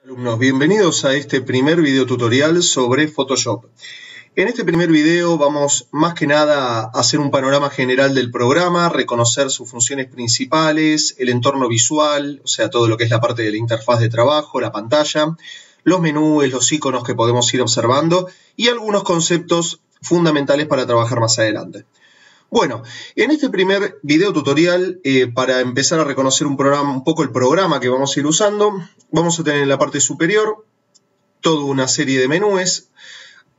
Alumnos, bienvenidos a este primer video tutorial sobre Photoshop. En este primer video vamos más que nada a hacer un panorama general del programa, reconocer sus funciones principales, el entorno visual, o sea, todo lo que es la parte de la interfaz de trabajo, la pantalla, los menús, los iconos que podemos ir observando y algunos conceptos fundamentales para trabajar más adelante. Bueno, en este primer video tutorial, para empezar a reconocer un poco el programa que vamos a ir usando, vamos a tener en la parte superior toda una serie de menús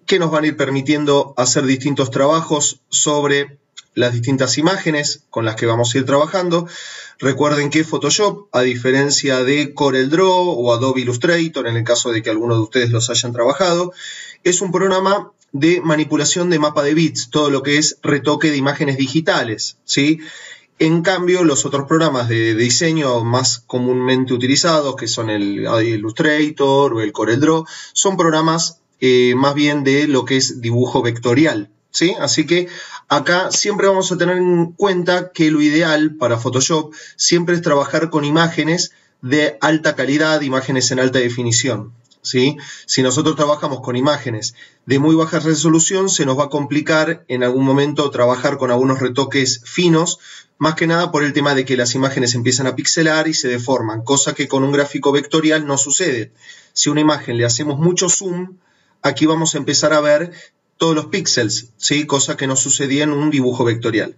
que nos van a ir permitiendo hacer distintos trabajos sobre las distintas imágenes con las que vamos a ir trabajando. Recuerden que Photoshop, a diferencia de CorelDRAW o Adobe Illustrator, en el caso de que alguno de ustedes los hayan trabajado, es un programa de manipulación de mapa de bits, todo lo que es retoque de imágenes digitales, ¿sí? En cambio, los otros programas de diseño más comúnmente utilizados, que son el Adobe Illustrator o el CorelDRAW, son programas más bien de lo que es dibujo vectorial, ¿sí? Así que acá siempre vamos a tener en cuenta que lo ideal para Photoshop siempre es trabajar con imágenes de alta calidad, imágenes en alta definición, ¿sí? Si nosotros trabajamos con imágenes de muy baja resolución, se nos va a complicar en algún momento trabajar con algunos retoques finos, más que nada por el tema de que las imágenes empiezan a pixelar y se deforman, cosa que con un gráfico vectorial no sucede. Si a una imagen le hacemos mucho zoom, aquí vamos a empezar a ver todos los píxeles, ¿sí? Cosa que no sucedía en un dibujo vectorial.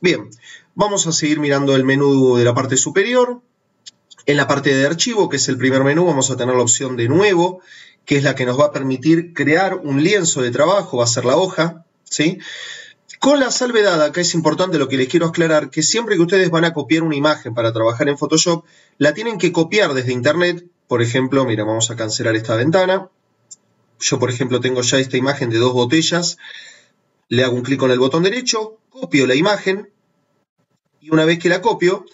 Bien, vamos a seguir mirando el menú de la parte superior. En la parte de archivo, que es el primer menú, vamos a tener la opción de nuevo, que es la que nos va a permitir crear un lienzo de trabajo, va a ser la hoja, ¿sí? Con la salvedad, acá es importante lo que les quiero aclarar, que siempre que ustedes van a copiar una imagen para trabajar en Photoshop, la tienen que copiar desde internet. Por ejemplo, mira, vamos a cancelar esta ventana. Yo, por ejemplo, tengo ya esta imagen de 2 botellas. Le hago un clic con el botón derecho, copio la imagen, y una vez que la copio,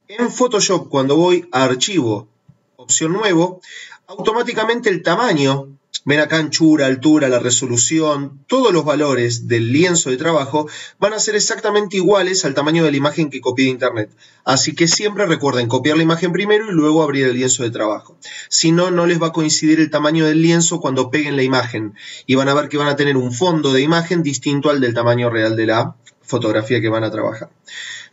en Photoshop, cuando voy a Archivo, opción Nuevo, automáticamente el tamaño, ven acá anchura, altura, la resolución, todos los valores del lienzo de trabajo van a ser exactamente iguales al tamaño de la imagen que copié de internet. Así que siempre recuerden copiar la imagen primero y luego abrir el lienzo de trabajo. Si no, no les va a coincidir el tamaño del lienzo cuando peguen la imagen y van a ver que van a tener un fondo de imagen distinto al del tamaño real de la fotografía que van a trabajar.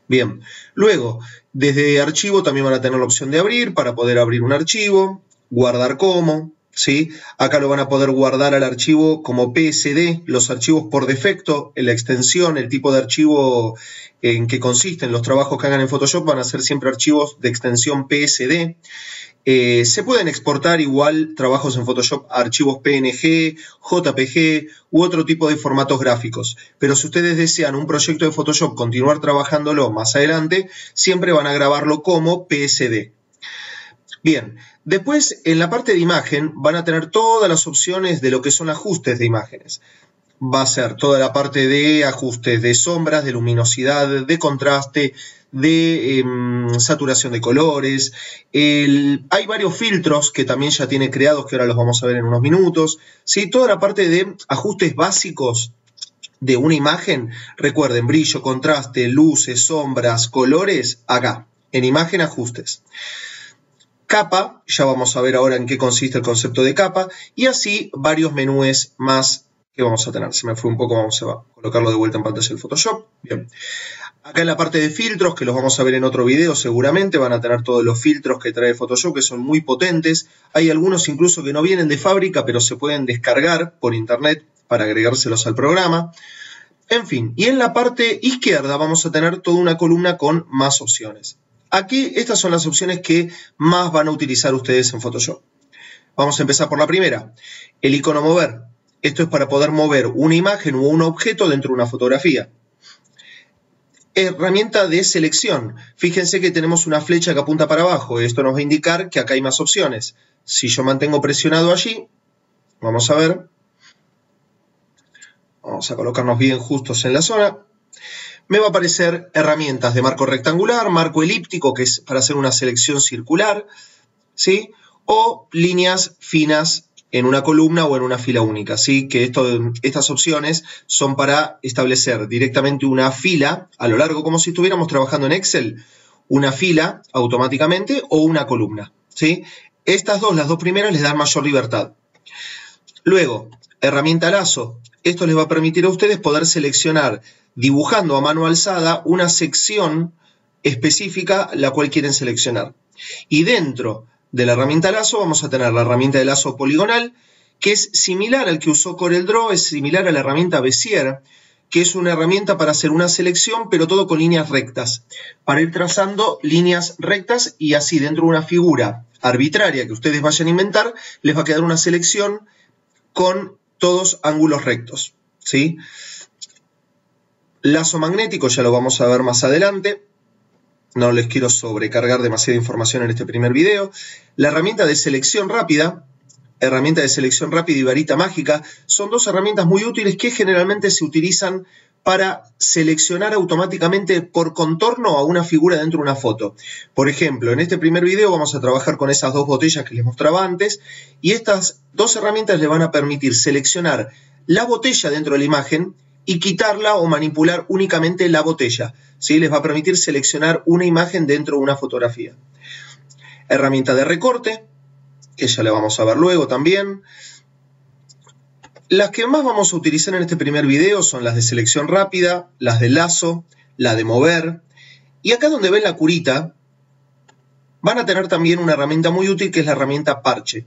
Bien, luego, desde archivo también van a tener la opción de abrir para poder abrir un archivo, guardar como, ¿sí? Acá lo van a poder guardar al archivo como PSD, los archivos por defecto, en la extensión, el tipo de archivo en que consisten los trabajos que hagan en Photoshop van a ser siempre archivos de extensión PSD. Se pueden exportar igual trabajos en Photoshop a archivos PNG, JPG u otro tipo de formatos gráficos. Pero si ustedes desean un proyecto de Photoshop continuar trabajándolo más adelante, siempre van a grabarlo como PSD. Bien, después en la parte de imagen van a tener todas las opciones de lo que son ajustes de imágenes. Va a ser toda la parte de ajustes de sombras, de luminosidad, de contraste, de saturación de colores. Hay varios filtros que también ya tiene creados, que ahora los vamos a ver en unos minutos. ¿Sí? Toda la parte de ajustes básicos de una imagen, recuerden, brillo, contraste, luces, sombras, colores, acá, en imagen ajustes. Capa, ya vamos a ver ahora en qué consiste el concepto de capa, y así varios menús más que vamos a tener. Se me fue un poco, vamos a colocarlo de vuelta en pantalla del Photoshop. Bien. Acá en la parte de filtros, que los vamos a ver en otro video seguramente, van a tener todos los filtros que trae Photoshop, que son muy potentes. Hay algunos incluso que no vienen de fábrica, pero se pueden descargar por internet para agregárselos al programa. En fin, y en la parte izquierda vamos a tener toda una columna con más opciones. Aquí estas son las opciones que más van a utilizar ustedes en Photoshop. Vamos a empezar por la primera, el icono mover. Esto es para poder mover una imagen o un objeto dentro de una fotografía. Herramienta de selección. Fíjense que tenemos una flecha que apunta para abajo. Esto nos va a indicar que acá hay más opciones. Si yo mantengo presionado allí, vamos a ver. Vamos a colocarnos bien justos en la zona. Me va a aparecer herramientas de marco rectangular, marco elíptico, que es para hacer una selección circular, ¿sí? O líneas finas en una columna o en una fila única, ¿sí? Que estas opciones son para establecer directamente una fila a lo largo, como si estuviéramos trabajando en Excel, una fila automáticamente o una columna, ¿sí? Estas dos, las dos primeras, les dan mayor libertad. Luego, herramienta lazo. Esto les va a permitir a ustedes poder seleccionar, dibujando a mano alzada, una sección específica la cual quieren seleccionar. Y dentro de la herramienta lazo vamos a tener la herramienta de lazo poligonal, que es similar al que usó CorelDRAW, es similar a la herramienta Bezier, que es una herramienta para hacer una selección, pero todo con líneas rectas, para ir trazando líneas rectas y así dentro de una figura arbitraria que ustedes vayan a inventar, les va a quedar una selección con todos ángulos rectos, ¿sí? Lazo magnético ya lo vamos a ver más adelante. No les quiero sobrecargar demasiada información en este primer video. La herramienta de selección rápida y varita mágica son dos herramientas muy útiles que generalmente se utilizan para seleccionar automáticamente por contorno a una figura dentro de una foto. Por ejemplo, en este primer video vamos a trabajar con esas dos botellas que les mostraba antes y estas dos herramientas les van a permitir seleccionar la botella dentro de la imagen y quitarla o manipular únicamente la botella, ¿sí? Les va a permitir seleccionar una imagen dentro de una fotografía. Herramienta de recorte, que ya la vamos a ver luego también. Las que más vamos a utilizar en este primer video son las de selección rápida, las de lazo, la de mover. Y acá donde ven la curita, van a tener también una herramienta muy útil que es la herramienta parche.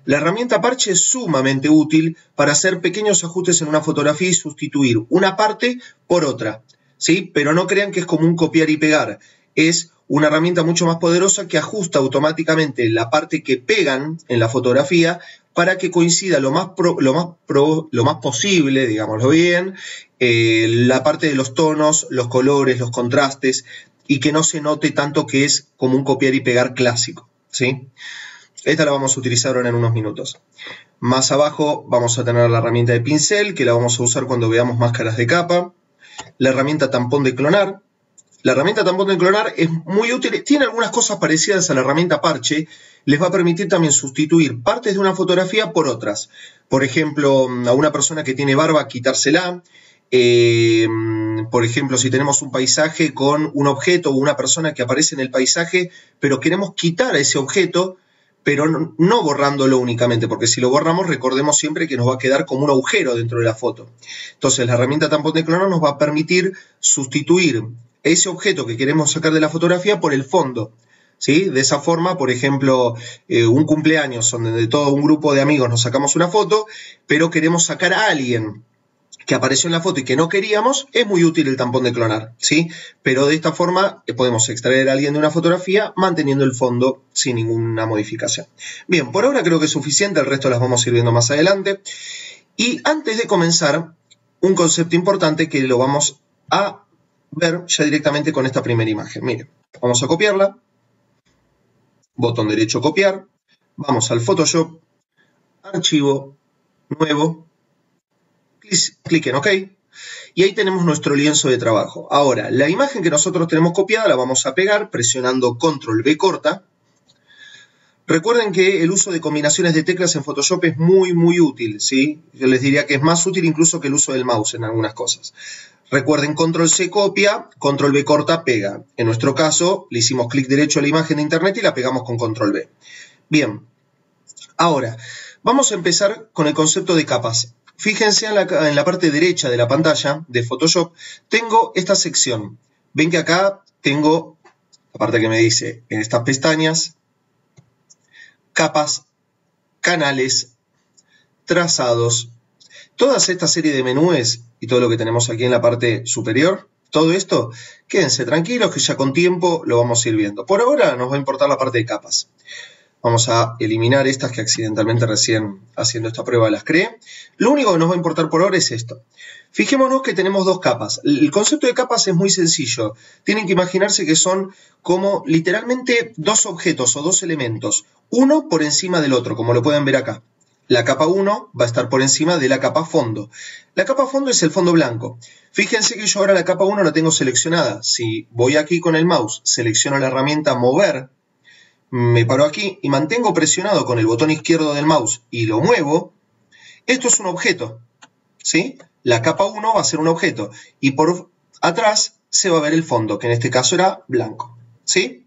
La herramienta parche es sumamente útil para hacer pequeños ajustes en una fotografía y sustituir una parte por otra, ¿sí? Pero no crean que es como un copiar y pegar. Es una herramienta mucho más poderosa que ajusta automáticamente la parte que pegan en la fotografía para que coincida lo más posible, digámoslo bien, la parte de los tonos, los colores, los contrastes, y que no se note tanto que es como un copiar y pegar clásico, ¿sí? Esta la vamos a utilizar ahora en unos minutos. Más abajo vamos a tener la herramienta de pincel, que la vamos a usar cuando veamos máscaras de capa. La herramienta tampón de clonar. La herramienta tampón de clonar es muy útil, tiene algunas cosas parecidas a la herramienta parche, les va a permitir también sustituir partes de una fotografía por otras. Por ejemplo, a una persona que tiene barba, quitársela. Por ejemplo, si tenemos un paisaje con un objeto o una persona que aparece en el paisaje, pero queremos quitar a ese objeto, pero no borrándolo únicamente, porque si lo borramos, recordemos siempre que nos va a quedar como un agujero dentro de la foto. Entonces, la herramienta tampón de clonar nos va a permitir sustituir ese objeto que queremos sacar de la fotografía por el fondo, ¿sí? De esa forma, por ejemplo, un cumpleaños donde de todo un grupo de amigos nos sacamos una foto, pero queremos sacar a alguien que apareció en la foto y que no queríamos, es muy útil el tampón de clonar, ¿sí? Pero de esta forma podemos extraer a alguien de una fotografía manteniendo el fondo sin ninguna modificación. Bien, por ahora creo que es suficiente, el resto las vamos a ir viendo más adelante. Y antes de comenzar, un concepto importante que lo vamos a ver ya directamente con esta primera imagen. Miren, vamos a copiarla, botón derecho copiar, vamos al Photoshop, archivo, nuevo, clic en OK, y ahí tenemos nuestro lienzo de trabajo. Ahora, la imagen que nosotros tenemos copiada la vamos a pegar presionando Control V corta. Recuerden que el uso de combinaciones de teclas en Photoshop es muy útil, ¿sí? Yo les diría que es más útil incluso que el uso del mouse en algunas cosas. Recuerden, Control C copia, Control V corta pega. En nuestro caso, le hicimos clic derecho a la imagen de internet y la pegamos con Control V. Bien, ahora, vamos a empezar con el concepto de capas. Fíjense en la parte derecha de la pantalla de Photoshop, tengo esta sección. Ven que acá tengo la parte que me dice, en estas pestañas, capas, canales, trazados. Toda esta serie de menús y todo lo que tenemos aquí en la parte superior, todo esto, quédense tranquilos que ya con tiempo lo vamos a ir viendo. Por ahora nos va a importar la parte de capas. Vamos a eliminar estas que accidentalmente recién haciendo esta prueba las creé. Lo único que nos va a importar por ahora es esto. Fijémonos que tenemos dos capas. El concepto de capas es muy sencillo. Tienen que imaginarse que son como literalmente dos objetos o dos elementos, uno por encima del otro, como lo pueden ver acá. La capa 1 va a estar por encima de la capa fondo. La capa fondo es el fondo blanco. Fíjense que yo ahora la capa 1 la tengo seleccionada. Si voy aquí con el mouse, selecciono la herramienta mover, me paro aquí y mantengo presionado con el botón izquierdo del mouse y lo muevo, esto es un objeto, ¿sí? La capa 1 va a ser un objeto y por atrás se va a ver el fondo, que en este caso era blanco, ¿sí?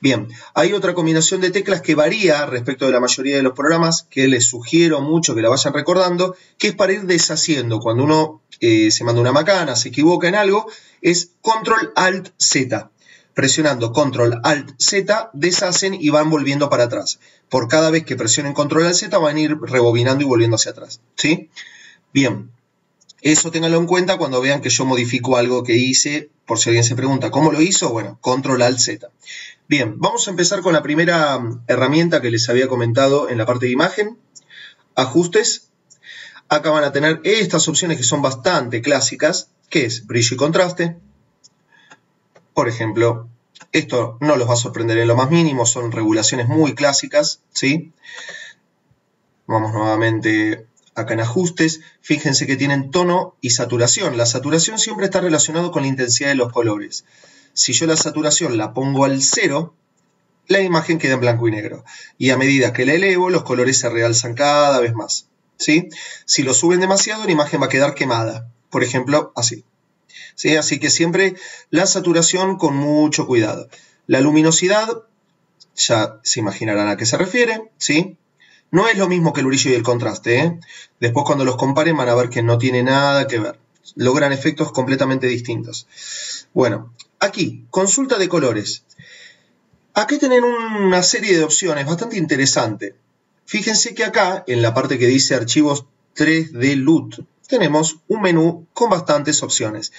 Bien, hay otra combinación de teclas que varía respecto de la mayoría de los programas, que les sugiero mucho que la vayan recordando, que es para ir deshaciendo. Cuando uno se manda una macana, se equivoca en algo, es Control-Alt-Z. Presionando Control-Alt-Z, deshacen y van volviendo para atrás. Por cada vez que presionen Control-Alt-Z, van a ir rebobinando y volviendo hacia atrás, ¿sí? Bien, eso ténganlo en cuenta cuando vean que yo modifico algo que hice. Por si alguien se pregunta, ¿cómo lo hizo? Bueno, Control-Alt-Z. Bien, vamos a empezar con la primera herramienta que les había comentado en la parte de imagen. Ajustes. Acá van a tener estas opciones que son bastante clásicas, que es brillo y contraste. Por ejemplo, esto no los va a sorprender en lo más mínimo, son regulaciones muy clásicas, ¿sí? Vamos nuevamente acá en ajustes. Fíjense que tienen tono y saturación. La saturación siempre está relacionada con la intensidad de los colores. Si yo la saturación la pongo al 0, la imagen queda en blanco y negro. Y a medida que la elevo, los colores se realzan cada vez más, ¿sí? Si lo suben demasiado, la imagen va a quedar quemada. Por ejemplo, así. ¿Sí? Así que siempre la saturación con mucho cuidado. La luminosidad, ya se imaginarán a qué se refiere, ¿sí? No es lo mismo que el brillo y el contraste, ¿eh? Después cuando los comparen van a ver que no tiene nada que ver. Logran efectos completamente distintos. Bueno, aquí, consulta de colores. Aquí tienen una serie de opciones bastante interesante. Fíjense que acá, en la parte que dice archivos 3D LUT, tenemos un menú con bastantes opciones.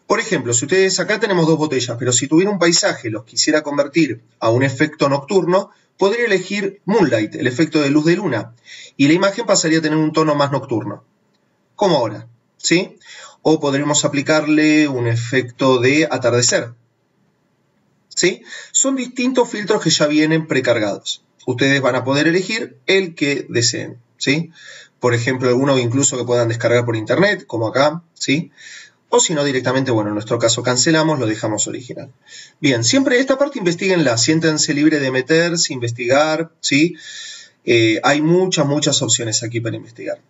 Por ejemplo, si ustedes acá tenemos dos botellas, pero si tuviera un paisaje y los quisiera convertir a un efecto nocturno, podría elegir Moonlight, el efecto de luz de luna, y la imagen pasaría a tener un tono más nocturno, como ahora, ¿sí? O podríamos aplicarle un efecto de atardecer, ¿sí? Son distintos filtros que ya vienen precargados. Ustedes van a poder elegir el que deseen, ¿sí? Por ejemplo, alguno incluso que puedan descargar por internet, como acá, ¿sí? O si no, directamente, bueno, en nuestro caso cancelamos, lo dejamos original. Bien, siempre esta parte investiguenla, siéntanse libres de meterse, investigar, ¿sí? Hay muchas opciones aquí para investigar.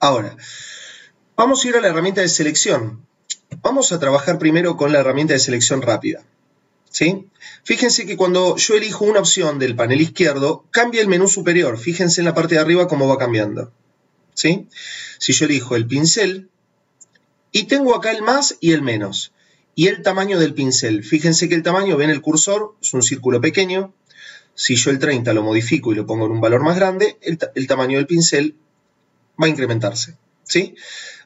Ahora, vamos a ir a la herramienta de selección. Vamos a trabajar primero con la herramienta de selección rápida, ¿sí? Fíjense que cuando yo elijo una opción del panel izquierdo, cambia el menú superior. Fíjense en la parte de arriba cómo va cambiando, ¿sí? Si yo elijo el pincel, y tengo acá el más y el menos. Y el tamaño del pincel. Fíjense que el tamaño, ven el cursor, es un círculo pequeño. Si yo el 30 lo modifico y lo pongo en un valor más grande, el tamaño del pincel va a incrementarse, ¿sí?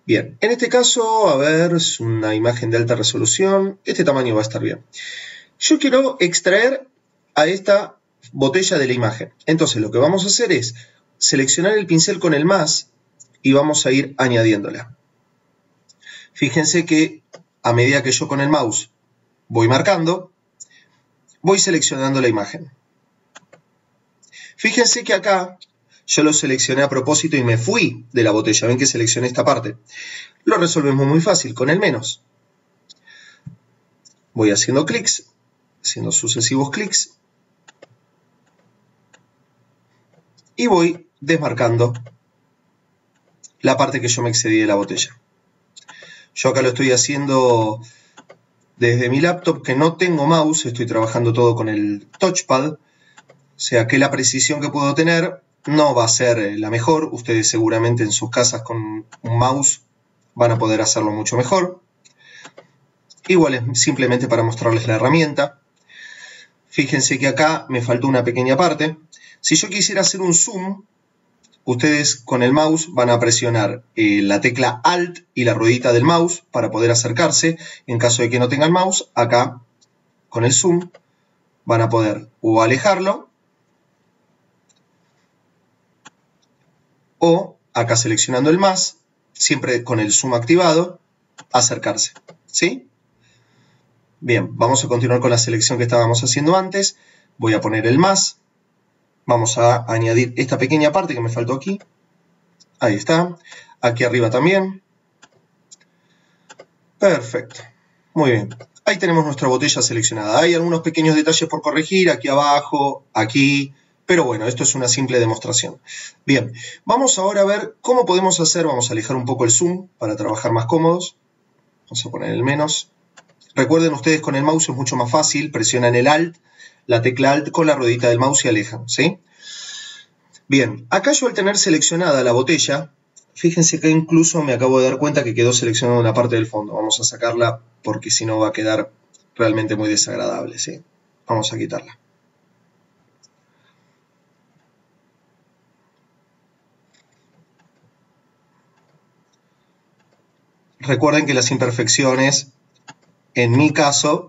Bien, en este caso, a ver, es una imagen de alta resolución. Este tamaño va a estar bien. Yo quiero extraer a esta botella de la imagen. Entonces lo que vamos a hacer es seleccionar el pincel con el más y vamos a ir añadiéndola. Fíjense que a medida que yo con el mouse voy marcando, voy seleccionando la imagen. Fíjense que acá yo lo seleccioné a propósito y me fui de la botella. Ven que seleccioné esta parte. Lo resolvemos muy fácil con el menos. Voy haciendo clics, haciendo sucesivos clics. Y voy desmarcando la parte que yo me excedí de la botella. Yo acá lo estoy haciendo desde mi laptop, que no tengo mouse, estoy trabajando todo con el touchpad, o sea que la precisión que puedo tener no va a ser la mejor. Ustedes seguramente en sus casas con un mouse van a poder hacerlo mucho mejor. Igual es simplemente para mostrarles la herramienta. Fíjense que acá me faltó una pequeña parte. Si yo quisiera hacer un zoom, ustedes con el mouse van a presionar la tecla Alt y la ruedita del mouse para poder acercarse. En caso de que no tengan mouse, acá con el zoom van a poder o alejarlo o acá seleccionando el más, siempre con el zoom activado, acercarse, ¿sí? Bien, vamos a continuar con la selección que estábamos haciendo antes. Voy a poner el más. Vamos a añadir esta pequeña parte que me faltó aquí. Ahí está. Aquí arriba también. Perfecto. Muy bien. Ahí tenemos nuestra botella seleccionada. Hay algunos pequeños detalles por corregir. Aquí abajo, aquí. Pero bueno, esto es una simple demostración. Bien. Vamos ahora a ver cómo podemos hacer. Vamos a alejar un poco el zoom para trabajar más cómodos. Vamos a poner el menos. Recuerden ustedes con el mouse es mucho más fácil. Presionan el Alt. la tecla Alt con la ruedita del mouse y alejan, ¿sí? Bien, acá yo al tener seleccionada la botella, fíjense que incluso me acabo de dar cuenta que quedó seleccionada una parte del fondo. Vamos a sacarla porque si no va a quedar realmente muy desagradable, ¿sí? Vamos a quitarla. Recuerden que las imperfecciones, en mi caso,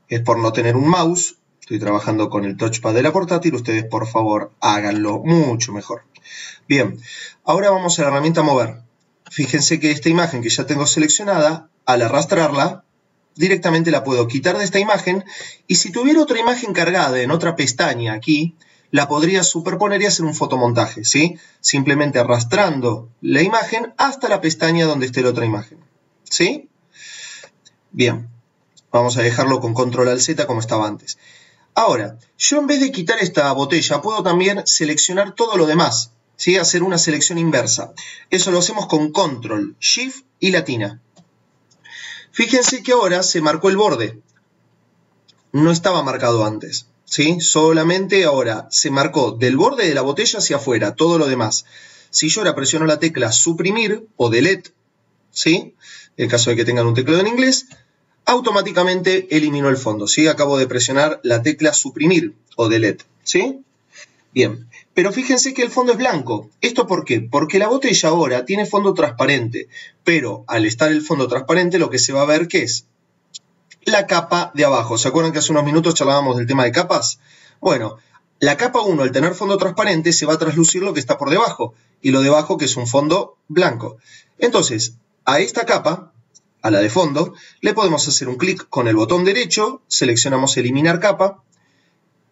es por no tener un mouse. Estoy trabajando con el touchpad de la portátil. Ustedes, por favor, háganlo mucho mejor. Bien, ahora vamos a la herramienta mover. Fíjense que esta imagen que ya tengo seleccionada, al arrastrarla, directamente la puedo quitar de esta imagen. Y si tuviera otra imagen cargada en otra pestaña aquí, la podría superponer y hacer un fotomontaje, ¿sí? Simplemente arrastrando la imagen hasta la pestaña donde esté la otra imagen, ¿sí? Bien, vamos a dejarlo con Control Alt Z como estaba antes. Ahora, yo en vez de quitar esta botella, puedo también seleccionar todo lo demás, ¿sí? Hacer una selección inversa. Eso lo hacemos con Control, Shift y latina. Fíjense que ahora se marcó el borde. No estaba marcado antes, ¿sí? Solamente ahora se marcó del borde de la botella hacia afuera, todo lo demás. Si yo ahora presiono la tecla suprimir o delete, ¿sí? En el caso de que tengan un teclado en inglés, automáticamente eliminó el fondo, ¿sí? Acabo de presionar la tecla suprimir o delete, ¿sí? Bien, pero fíjense que el fondo es blanco. ¿Esto por qué? Porque la botella ahora tiene fondo transparente, pero al estar el fondo transparente lo que se va a ver, ¿qué es? La capa de abajo. ¿Se acuerdan que hace unos minutos charlábamos del tema de capas? Bueno, la capa 1 al tener fondo transparente se va a traslucir lo que está por debajo, y lo de abajo que es un fondo blanco. Entonces, a esta capa, a la de fondo, le podemos hacer un clic con el botón derecho, seleccionamos eliminar capa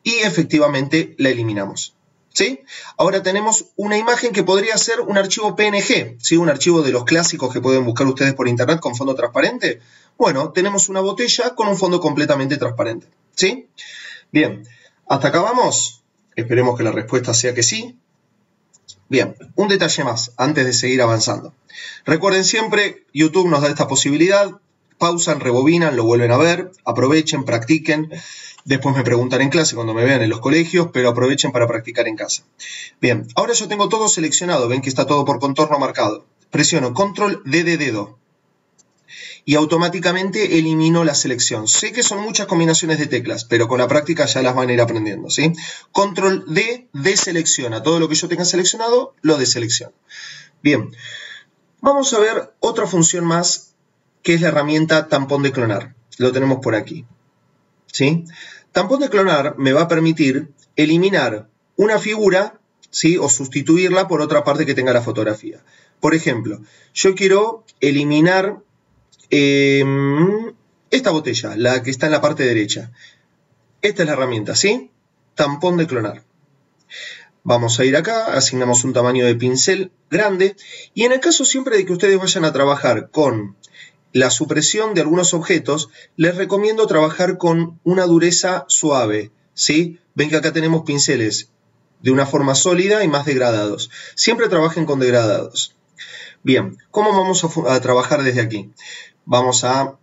y efectivamente la eliminamos, ¿sí? Ahora tenemos una imagen que podría ser un archivo PNG, ¿sí? Un archivo de los clásicos que pueden buscar ustedes por internet con fondo transparente. Bueno, tenemos una botella con un fondo completamente transparente, ¿sí? Bien, ¿hasta acá vamos? Esperemos que la respuesta sea que sí. Bien, un detalle más antes de seguir avanzando. Recuerden siempre, YouTube nos da esta posibilidad. Pausan, rebobinan, lo vuelven a ver, aprovechen, practiquen. Después me preguntan en clase cuando me vean en los colegios, pero aprovechen para practicar en casa. Bien, ahora yo tengo todo seleccionado, ven que está todo por contorno marcado. Presiono Control D de dedo y automáticamente elimino la selección. Sé que son muchas combinaciones de teclas, pero con la práctica ya las van a ir aprendiendo, ¿sí? Control D deselecciona. Todo lo que yo tenga seleccionado, lo deselecciono. Bien, vamos a ver otra función más, que es la herramienta tampón de clonar. Lo tenemos por aquí, ¿sí? Tampón de clonar me va a permitir eliminar una figura, ¿sí? O sustituirla por otra parte que tenga la fotografía. Por ejemplo, yo quiero eliminar esta botella, la que está en la parte derecha. Esta es la herramienta, ¿sí? Tampón de clonar. Vamos a ir acá, asignamos un tamaño de pincel grande y en el caso siempre de que ustedes vayan a trabajar con la supresión de algunos objetos, les recomiendo trabajar con una dureza suave, ¿sí? Ven que acá tenemos pinceles de una forma sólida y más degradados. Siempre trabajen con degradados. Bien, ¿cómo vamos a trabajar desde aquí? Vamos a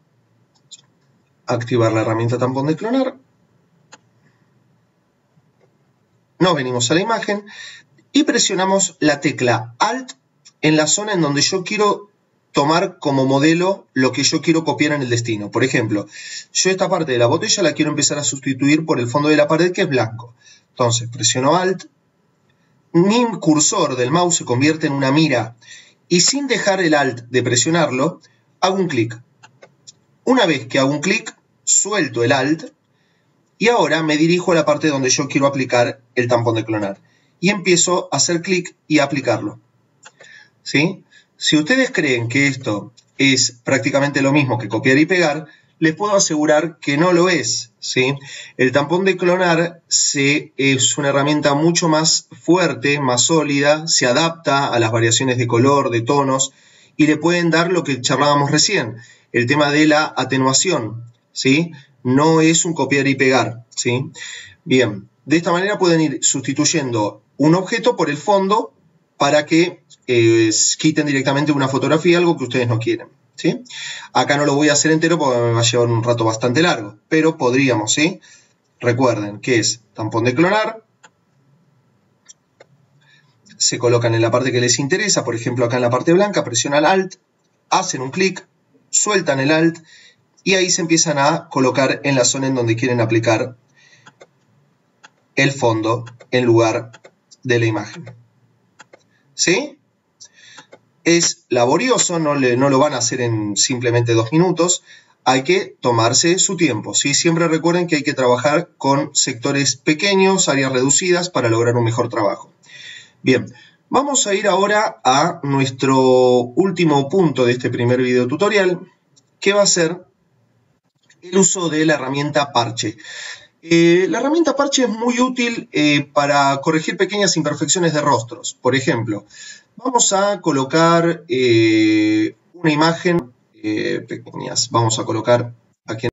activar la herramienta tampón de clonar. Nos venimos a la imagen y presionamos la tecla Alt en la zona en donde yo quiero tomar como modelo lo que yo quiero copiar en el destino. Por ejemplo, yo esta parte de la botella la quiero empezar a sustituir por el fondo de la pared que es blanco. Entonces presiono Alt, mi cursor del mouse se convierte en una mira y sin dejar el Alt de presionarlo, hago un clic. Una vez que hago un clic, suelto el Alt y ahora me dirijo a la parte donde yo quiero aplicar el tampón de clonar. Y empiezo a hacer clic y a aplicarlo, ¿sí? Si ustedes creen que esto es prácticamente lo mismo que copiar y pegar, les puedo asegurar que no lo es, ¿sí? El tampón de clonar es una herramienta mucho más fuerte, más sólida, se adapta a las variaciones de color, de tonos, y le pueden dar lo que charlábamos recién, el tema de la atenuación, ¿sí? No es un copiar y pegar, ¿sí? Bien, de esta manera pueden ir sustituyendo un objeto por el fondo para que quiten directamente una fotografía, algo que ustedes no quieren, ¿sí? Acá no lo voy a hacer entero porque me va a llevar un rato bastante largo, pero podríamos, ¿sí? recuerden que es tampón de clonar, se colocan en la parte que les interesa, por ejemplo acá en la parte blanca, presionan Alt, hacen un clic, sueltan el Alt y ahí se empiezan a colocar en la zona en donde quieren aplicar el fondo en lugar de la imagen. ¿Sí? Es laborioso, no lo van a hacer en simplemente 2 minutos, hay que tomarse su tiempo, ¿sí? Siempre recuerden que hay que trabajar con sectores pequeños, áreas reducidas para lograr un mejor trabajo. Bien, vamos a ir ahora a nuestro último punto de este primer video tutorial, que va a ser el uso de la herramienta parche. La herramienta parche es muy útil para corregir pequeñas imperfecciones de rostros. Por ejemplo, vamos a colocar una imagen pequeñas. Vamos a colocar aquí